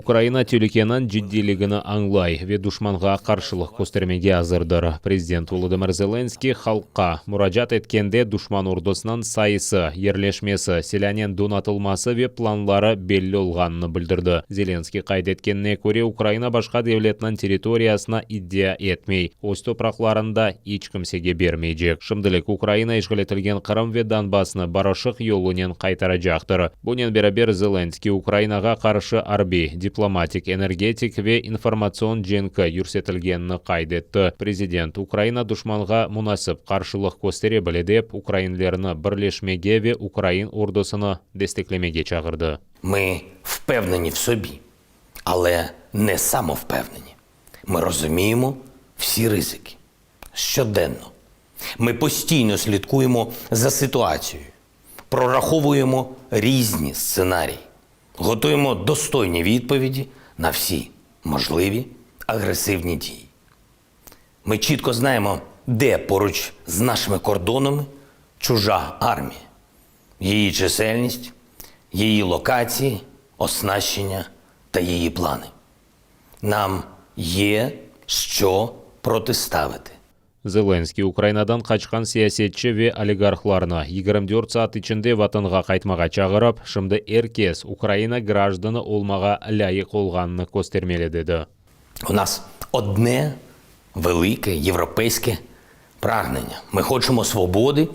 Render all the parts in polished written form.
Украина тюлекенан жиддилигini аңлай, ве душманға қаршылық көстермеге азырдыр. Президент Володимир Зеленский халыққа мұражат еткенде душман ордысынан сайысы, ерлешмесі, селянен донатылмасы ве планлары белі олғанны білдірді. Зеленский қайд еткеніне көре Украина башқа девлетінің территориясына идея етмей, өз топрақларында ешкімсеге бермейджек. Шымдылық Украина ешғілетілген Қырым ве Донбассны барышық йолунен қайтарajaqtыр. Бунен берабер Зеленский Украинаға қаршы арби, дипломатик, энергетик ве информацион женкі юрсетілгенні қайдетті. Президент Украина душманға мұнасып қаршылық көстере біледеп, украинлерні бірлешмеге ве Украин ордысыны дестеклемеге чағырды. Ми впевнені в собі, але не самовпевнені. Ми розуміємо всі ризики. Щоденно. Ми постійно слідкуємо за ситуацією, прораховуємо різні сценарії, готуємо достойні відповіді на всі можливі агресивні дії. Ми чітко знаємо, де поруч з нашими кордонами чужа армія, її чисельність, її локації, оснащення та її плани. Нам є що протиставити. Зеленский Украинадан қачқан сиясетші ве олигархларына 24 саат ішінде ватанға қайтмаға чағырып, шымды эркес Украина гражданы олмаға лайық олғанны көстермелі деді. У нас одне велике європейське прагнення. Ми хочемо свободи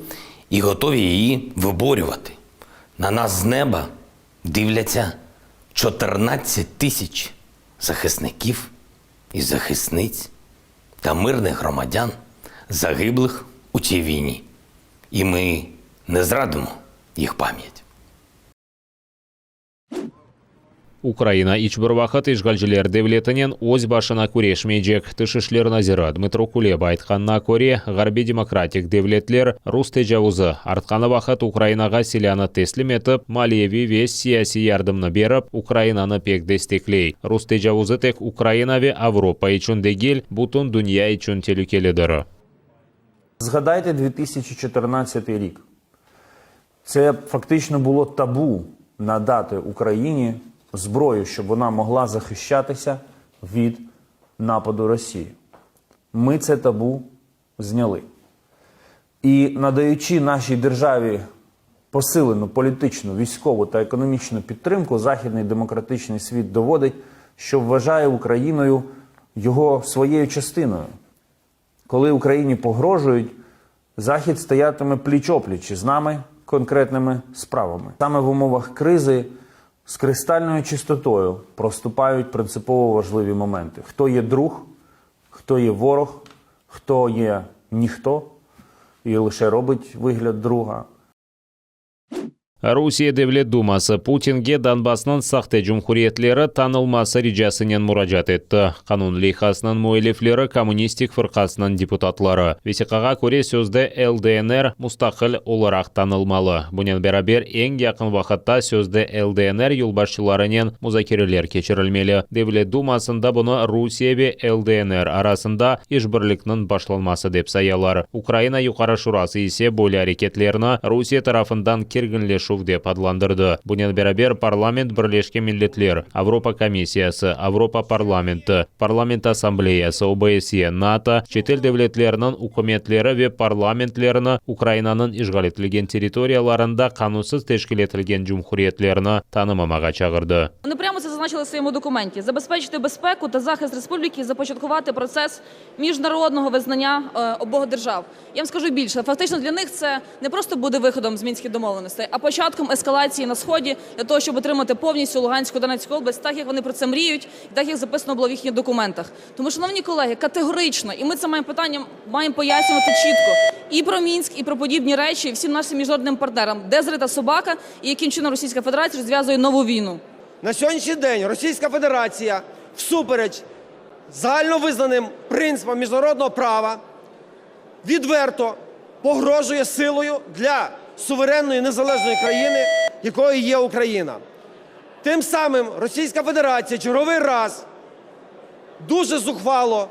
і готові її виборювати. На нас з неба дивляться 14 тисяч захисників і захисниць та мирних громадян, загиблих у цій війні. І ми не зрадимо їх пам'ять. Украина ичбір вақыт ишгалжілер девлетінен өз башына көрешмейджек. Тышышлер назира Дмитро Кулеба айтқанна көре, ғарби демократик девлетлер рус тежауызы артқаны вақыт Украинаға селяны теслим етіп, малиеви вес сияси ярдымны беріп, Украинаны пек дестеклей. Рус тежауызы тек Украина ве Авропа ичун дегел, бутын дүния ичун телюкеледір. Згадайте 2014 рік. Це фактично було табу надати Україні зброю, щоб вона могла захищатися від нападу Росії. Ми це табу зняли. І надаючи нашій державі посилену політичну, військову та економічну підтримку, західний демократичний світ доводить, що вважає Україною його своєю частиною. Коли Україні погрожують, Захід стоятиме пліч-опліч з нами конкретними справами. Саме в умовах кризи з кристальною чистотою проступають принципово важливі моменти. Хто є друг, хто є ворог, хто є ніхто і лише робить вигляд друга. Русия Девлет Думасы Путинге Донбассның сақты жұмхуриетлері танылмасы режасынен мұражат етті. Қанун лейхасының муэлифлері коммунистик фырқасының депутатлары. Весиқаға көре сөзді ЛДНР мұстақыл оларақ танылмалы. Бұнен бәрабер ең яқын вақытта сөзді ЛДНР юлбашчыларынан музакирелер кешірілмелі. Девлет Думасында бұны Русия ве ЛДНР арасында ешбірлікнің башланмасы деп саялар. Украина юқары шурасы есе бойлы әрекетлеріні Русия тарафындан кергінлеш деп адландырды. Бұнен бәрабер парламент Бірлескен Миллетлер, Авропа комиссиясы, Авропа парламенті, парламент ассамблеясы, ОБСЕ, НАТО, шетел девлетлерінің үкіметлері ве парламентлеріні Украинаның ишғал етілген территорияларында қанунсыз тешкіл етілген жұмхуриетлеріні танымамаға чағырды. Вони прямо це зазначили в своєму документі. Забезпечити безпеку та захист республіки і започаткувати процес міжнародного визнання обох держав. Я вам скажу більше. Фактично для них це не просто буде виходом з Мінських домовленостей, а початком ескалації на Сході для того, щоб отримати повністю Луганську, Донецьку область, так як вони про це мріють, і так як записано було в їхніх документах. Тому, шановні колеги, категорично, і ми це маємо пояснювати чітко, і про Мінськ, і про подібні речі, і всім нашим міжнародним партнерам, де зрита собака, і яким чином Російська Федерація розв'язує нову війну. На сьогоднішній день Російська Федерація всупереч загальновизнаним принципам міжнародного права відверто погрожує силою для суверенної незалежної країни, якою є Україна. Тим самим Російська Федерація черговий раз дуже зухвало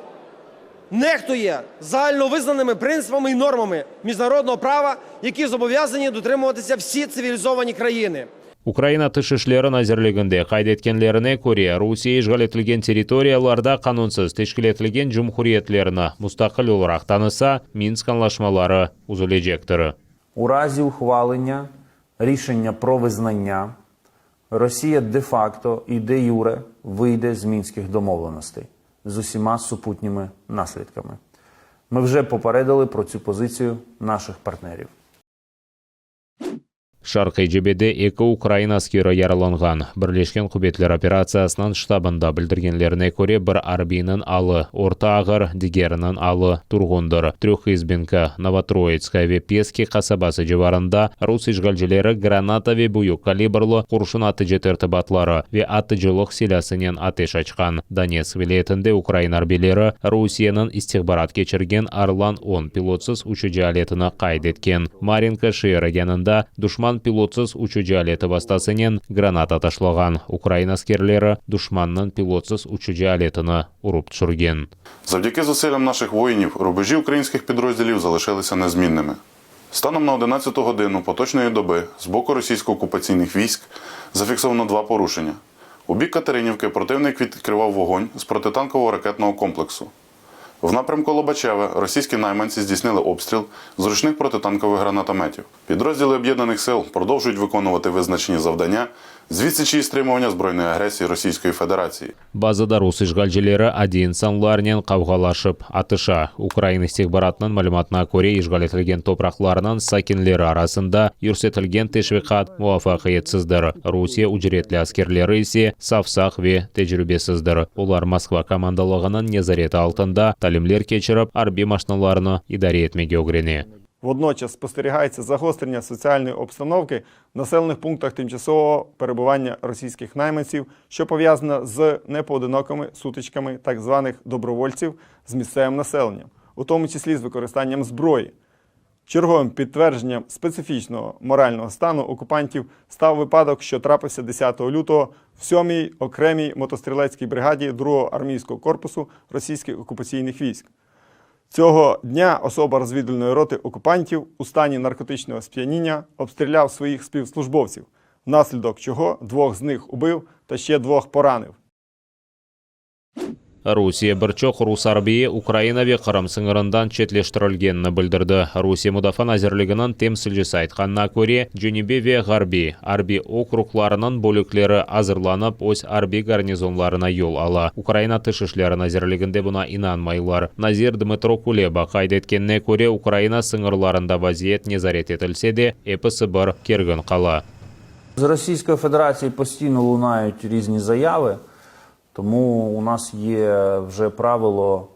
нехтує загальновизнаними принципами і нормами міжнародного права, які зобов'язані дотримуватися всі цивілізовані країни. Украина тышышларын әзірлігінде қайдеткенлеріне көре Русия ишғал етілген территорияларда қанунсыз тешкіл етілген жұмхуриетлеріні мұстақыл оларақ таныса, Мінск анлашмалары узулежектір. У разі ухвалення рішення про визнання Росія де-факто і де-юре вийде з Мінських домовленостей з усіма супутніми наслідками. Ми вже попередили про цю позицію наших партнерів. Шарқи жебеде екі Украина аскері яраланған. Бірлешкен Құбетлер операциясынан штабында білдіргенлеріне көре бір арбинін алы, орта ағыр дегерінің алы тұрғындар. Трехизбинка, Новотроицкая ве Пески қасабасы жеварында рус ишгалжелері граната ве бұйы калибрлы құршын аты жетерті батлары ве аты жылық селясынен атеш açқан. Донецк вилетінде Украина арбелері Русияның истихбарат кечірген Арлан-10 пилотсыз учуджи алетіні қайдеткен. Маринка Ши регионында душман пилотсыз учуджи алеті бастасынен граната ташлаған. Украина аскерлері душманның пилотсыз учуджи алетіні ұрып түшірген. Завдяки зусиллям наших воїнів рубежі українських підрозділів залишилися незмінними. Станом на 11 годину поточної доби з боку російсько-окупаційних військ зафіксовано 2 порушення. У бік Катеринівки противник відкривав вогонь з протитанкового ракетного комплексу. В напрямку Лобачеве російські найманці здійснили обстріл з ручних протитанкових гранатометів. Підрозділи об'єднаних сил продовжують виконувати визначені завдання з відсічі і стримування збройної агресії Російської Федерації. Базада рус ишгалжелері один санларнен қавғалашып атыша. Украина истихбаратының мәліметіне көре ишғал етілген топрақларының сакинлері арасында үрсетілген тешвиқат муафақиетсіздір. Русия үжіретлі аскерлері есе сафсақ ве тәжірибесіздір. Олар Москва командалығының незареті алтында талімлер кечіріп арби машиналарını идаре етмеге огрене. Водночас спостерігається загострення соціальної обстановки в населених пунктах тимчасового перебування російських найманців, що пов'язано з непоодинокими сутичками так званих добровольців з місцевим населенням, у тому числі з використанням зброї. Черговим підтвердженням специфічного морального стану окупантів став випадок, що трапився 10 лютого в 7-й окремій мотострілецькій бригаді 2-го армійського корпусу російських окупаційних військ. Цього дня особа розвідувальної роти окупантів у стані наркотичного сп'яніння обстріляв своїх співслужбовців, внаслідок чого 2 з них убив та ще 2 поранив. Русия бірчоқ рус арбейі Украина ве Қырым сыңырындан четлештірілгенні білдірді. Русия мұдафан әзірлігінің темсілжесі айтқанына көре, Жөнебе ве Ғарби, арби округларының бөліклері азырланып, ось арби гарнизонларына ел ала. Украина тышышлерін әзірлігінде бұна инанмайлар. Назир Дмитро Кулеба қайдеткеніне көре, Украина сыңырларында вазиет незарет етілсе де, епісі бір керген қала. З Російської Федерації постійно лунають різні заяви. Тому у нас є вже правило,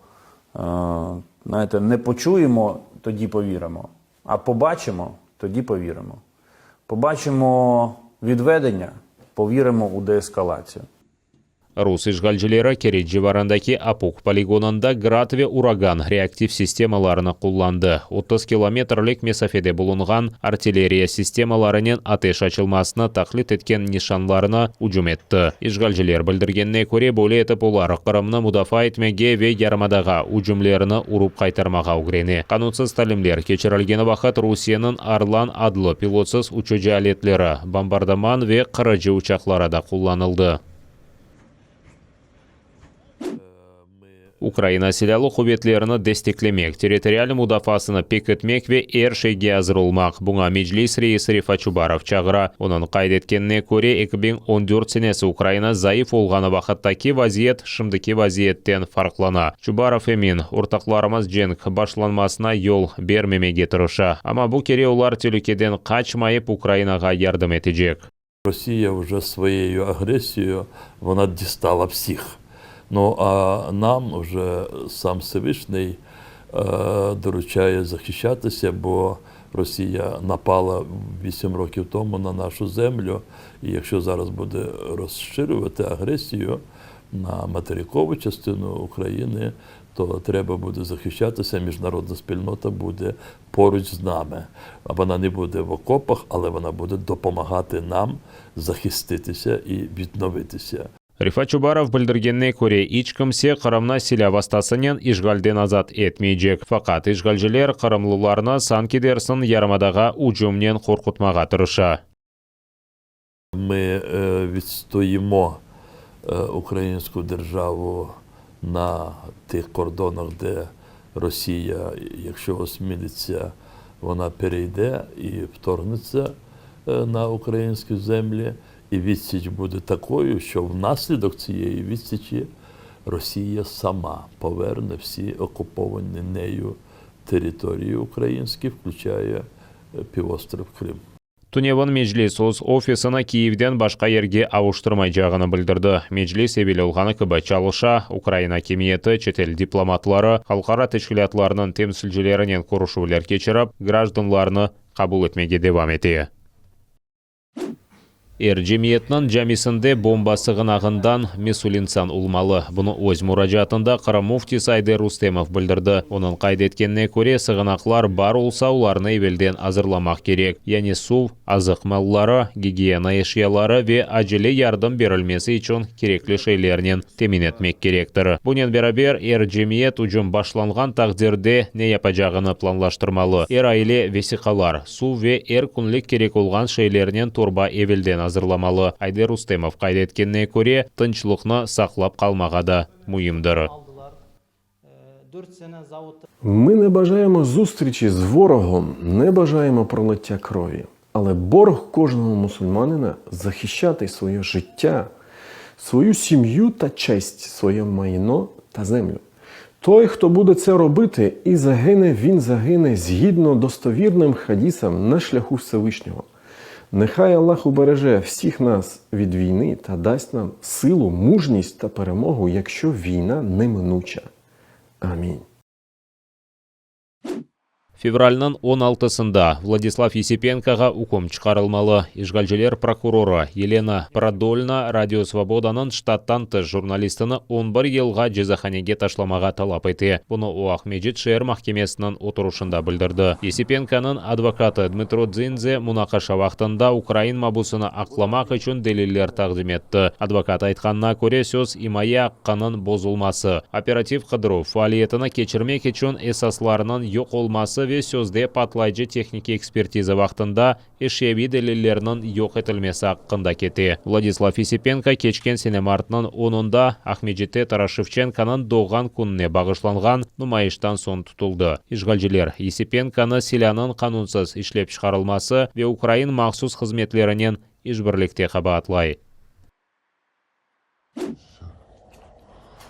знаєте, не почуємо, тоді повіримо, а побачимо, тоді повіримо. Побачимо відведення, повіримо у деескалацію. Рус ишгалжелері Кереч жеварындаки Апук полигонында град ве ураган реактив системаларыны қолланды. 30 километрлік месафеде бұлынған артиллерия системаларының атеш açılmasını тақлит еткен нишанларына ұжым етті. Ишгалжелер білдіргенне көре бөлі етіп олар Қырымны мұдафа етмеге ве ярмадаға ұжымлеріні ұрып қайтармаға ұгрене. Қанунсыз талімлер кечірілгені вақыт Русияның Арлан адлы пилотсыз учуджи алетлері, бомбардаман ве қырыжы учақлары да қолланылды. Украина селялы құбетлеріні дестеклемек, территориалы мұдафасыны пекетмек ве ершеге азырылмақ. Бұңа Меджлис рейсі Рифат Чубаров чағыра. Оның қайдеткеніне көре 2014 сенесі Украина зайыф олғаны вақыттаки вазиет шымдыки вазиеттен фарқлана. Чубаров емін, ортақларымыз женг башланмасына yol бермемеге тұрыша. Ама бұл кере олар түлікеден қачмайып Украинаға ярдым етежек. Росія вже своєю агресією, вона дістала всіх. Ну, а нам вже сам Всевишній доручає захищатися, бо Росія напала 8 років тому на нашу землю. І якщо зараз буде розширювати агресію на материкову частину України, то треба буде захищатися, міжнародна спільнота буде поруч з нами. А вона не буде в окопах, але вона буде допомагати нам захиститися і відновитися. Рифат Чубаров білдіргенне көре ичкімсе Қырымна селя бастасынен ишгалден азат етмейджек. Фақат ишгалжелер Қырымлыларына сан кедерсін ярмадаға ұжымнен қорқытмаға тұрыша. Ми відстоїмо українську державу на тих кордонах, де Росія, якщо осмілиться, вона перейде і вторгнеться на українські землі. І відсіч буде такою, що внаслідок цієї відсічі Росія сама поверне всі окуповані нею території українські, включає півострів Крим. Туневан Меджлис өз офисына Киевден башка ерге ауыштырмай жағыны білдірді. Меджлис Эбелулғаны кібі чалыша, Украина кемиеті, четел дипломатлары, халқара тәшкілатларының темсілжілерінен көрішулер кечіріп, гражданларыны қабыл етмеге девам ете. Жемиетінің жәмесінде бомба сығынағындан Месулинсан ұлмалы. Бұны өз мұражатында Қырым муфти Сайдер Рустемов білдірді. Оның қайдеткеніне көре сығынақлар бар олса оларны евелден азырламақ керек. Яғни су, азық маллары, гигиена ешиялары ве acele ярдым берілмесі үшін кереклі шейлерінен темин етмек керектір. Бұнен берабер жемиет ұжым башланған тақдирде не япажағыны планлаштырмалы. Айле весиқалар, су ве күнлік керек олған шейлерінен торба евелден азырламалы. Айдер Рустемов қайдеткеніне көре тынчлықны сақлап қалмағада мұйымдыр. Ми не бажаємо зустрічі з ворогом, не бажаємо пролиття крові. Але борг кожного мусульманина – захищати своє життя, свою сім'ю та честь, своє майно та землю. Той, хто буде це робити і загине, він загине згідно достовірним хадісам на шляху Всевишнього. Нехай Аллах убереже всіх нас від війни та дасть нам силу, мужність та перемогу, якщо війна неминуча. Амінь. Февральның 16-сында Владислав Есипенкоға үкім шығарылмалы. Ишгалжелер прокуроры Елена Продольна Радио Свободаның штаттан тыс журналистіні 11 елға жазаханеге ташламаға талап етті. Бұны Оақ Меджит шер махкемесінің отырушында білдірді. Есипенконың адвокаты Дмитро Дзинзе мұнақаша вақтында Украин мабусыны ақламақ үшін делиллер тақдим етті. Адвокат айтқанына көре сөз имая аққанын бозылмасы, оператив қыдыру фаалиетіні кечірмек үшін эсасларының жоқ олмасы сөзде патлайжы техники экспертиза вақтында эшеви делиллерінің жоқ етілмесі аққында кете. Владислав Есипенко кечкен сенемартының 10-ында Ахмеджите Тарашевченканың доған күніне бағышланған нумайыштан сон тұтылды. Ишгалжелер Есипенканы Силянын қанунсыз ішлеп шығарылмасы ве Украин махсус қызметлерінен ишбірлікте қабатлай.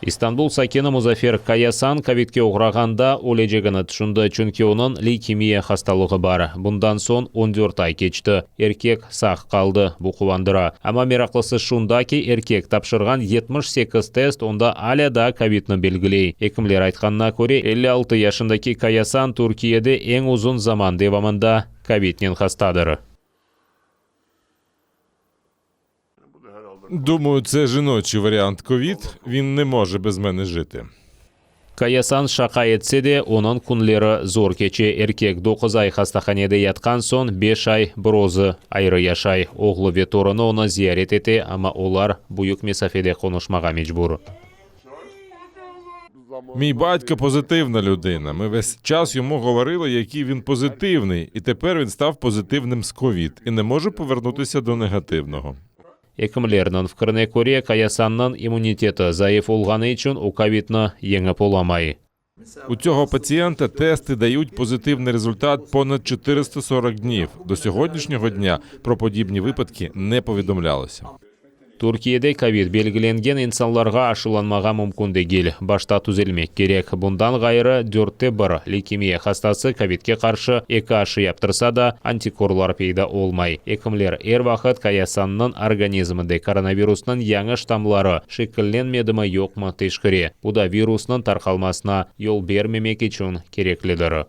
Истанбул сакені Музафер Каясан ковидке ұғрағанда олежегіні түшінді, чүнки оның лейкемия хасталығы бар. Бұндан сон 14 ай кечті. Еркек сақ қалды, бұл қуандыра. Ама мерақлысы шундаки еркек тапшырған 78 тест онда аля да ковидны белгілей. Екімлер айтқанына көре 56 яшындаки Каясан Туркияде ең ұзын заман девамында ковиднен хастадыр. Думаю, це жіночий варіант ковід, він не може без мене жити. Каясан шақа етсе де, оның күнлері зор кече. Еркек 9 ай хастаханеде ятқан сон 5 ай бірозы айры яшай. Оғлы веторыны оны зиярет ете, ама олар бұйық месафеде қонышмаға мечбур. Мій батько позитивна людина. Ми весь час йому говорили, який він позитивний, і тепер він став позитивним з ковід і не може повернутися до негативного. Екімлерінің вкіріне көре Каясанның иммунитеті заїф олғаны үшін у ковидны еңіп оламай. У цього пацієнта тести дають позитивний результат понад 440 днів. До сьогоднішнього дня про подібні випадки не повідомлялося. Түркияде ковид белгіленген инсанларға ашыланмаға мүмкінді гел. Башта түзелмек керек. Бұндан ғайыры 4-1 лейкемия хастасы ковидке қаршы 2 ашы яптырса да антикорлар пейда олмай. Екімлер вақыт Каясанның организмінде коронавирусның яңы штамлары шекілленмедімі yok mu тешкіре. Бұда вирусның тарқалмасына ел бермемек үшін кереклідір.